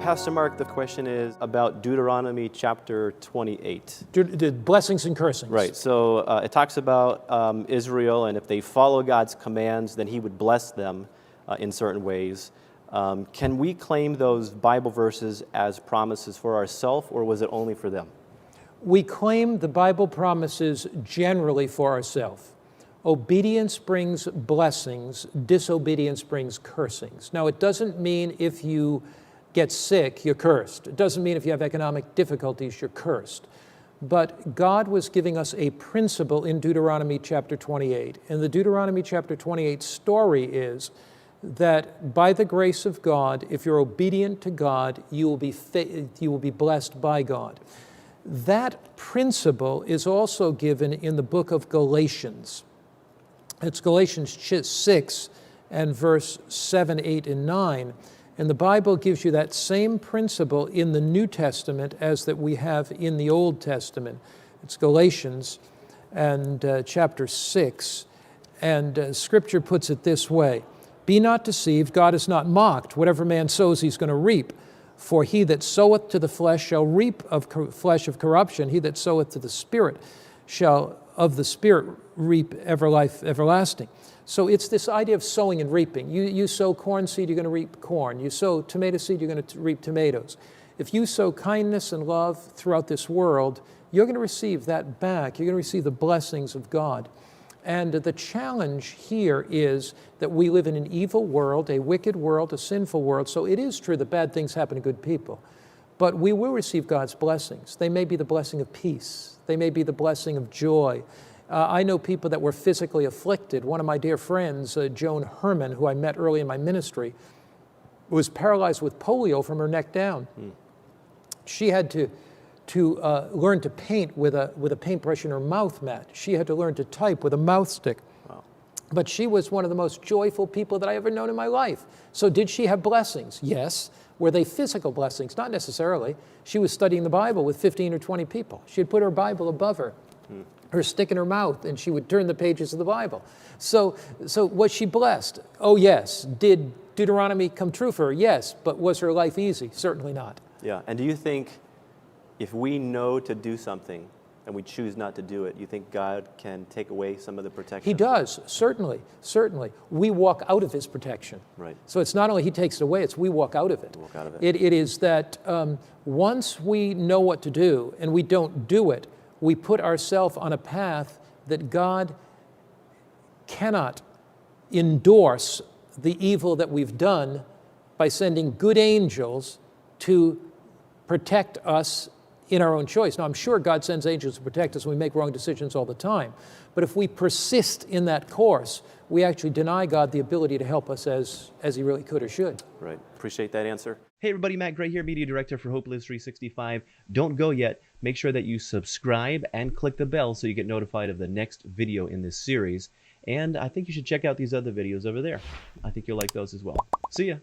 Pastor Mark, the question is about Deuteronomy chapter 28. The blessings and cursings. Right, so it talks about Israel, and if they follow God's commands, then he would bless them in certain ways. Can we claim those Bible verses as promises for ourselves, or was it only for them? We claim the Bible promises generally for ourselves. Obedience brings blessings, disobedience brings cursings. Now, it doesn't mean if you get sick, you're cursed. It doesn't mean if you have economic difficulties, you're cursed. But God was giving us a principle in Deuteronomy chapter 28. And the Deuteronomy chapter 28 story is that by the grace of God, if you're obedient to God, you will be blessed by God. That principle is also given in the book of Galatians. It's Galatians 6 and verse 7, 8, and 9. And the Bible gives you that same principle in the New Testament as that we have in the Old Testament. It's Galatians and chapter 6. And Scripture puts it this way: "Be not deceived, God is not mocked. Whatever man sows, he's going to reap. For he that soweth to the flesh shall reap of flesh of corruption. He that soweth to the Spirit shall of the Spirit reap life everlasting." So it's this idea of sowing and reaping. You sow corn seed, you're going to reap corn. You sow tomato seed, you're going to reap tomatoes. If you sow kindness and love throughout this world, you're going to receive that back. You're going to receive the blessings of God. And the challenge here is that we live in an evil world, a wicked world, a sinful world. So it is true that bad things happen to good people. But we will receive God's blessings. They may be the blessing of peace. They may be the blessing of joy. I know people that were physically afflicted. One of my dear friends, Joan Herman, who I met early in my ministry, was paralyzed with polio from her neck down. She had to learn to paint with a paintbrush in her mouth mat. She had to learn to type with a mouth stick. Wow. But she was one of the most joyful people that I ever known in my life. So did she have blessings? Yes. Were they physical blessings? Not necessarily. She was studying the Bible with 15 or 20 people. She'd put her Bible above her, her stick in her mouth, and she would turn the pages of the Bible. So was she blessed? Oh, yes. Did Deuteronomy come true for her? Yes. But was her life easy? Certainly not. Yeah, and do you think if we know to do something and we choose not to do it, you think God can take away some of the protection? He does, certainly, certainly. We walk out of his protection. Right. So it's not only he takes it away, it's we walk out of it. Walk out of it. It is that once we know what to do and we don't do it, we put ourselves on a path that God cannot endorse the evil that we've done by sending good angels to protect us in our own choice. Now, I'm sure God sends angels to protect us when we make wrong decisions all the time. But if we persist in that course, we actually deny God the ability to help us as he really could or should. Right. Appreciate that answer. Hey everybody, Matt Gray here, Media Director for Hope Lives 365. Don't go yet. Make sure that you subscribe and click the bell so you get notified of the next video in this series. And I think you should check out these other videos over there. I think you'll like those as well. See ya.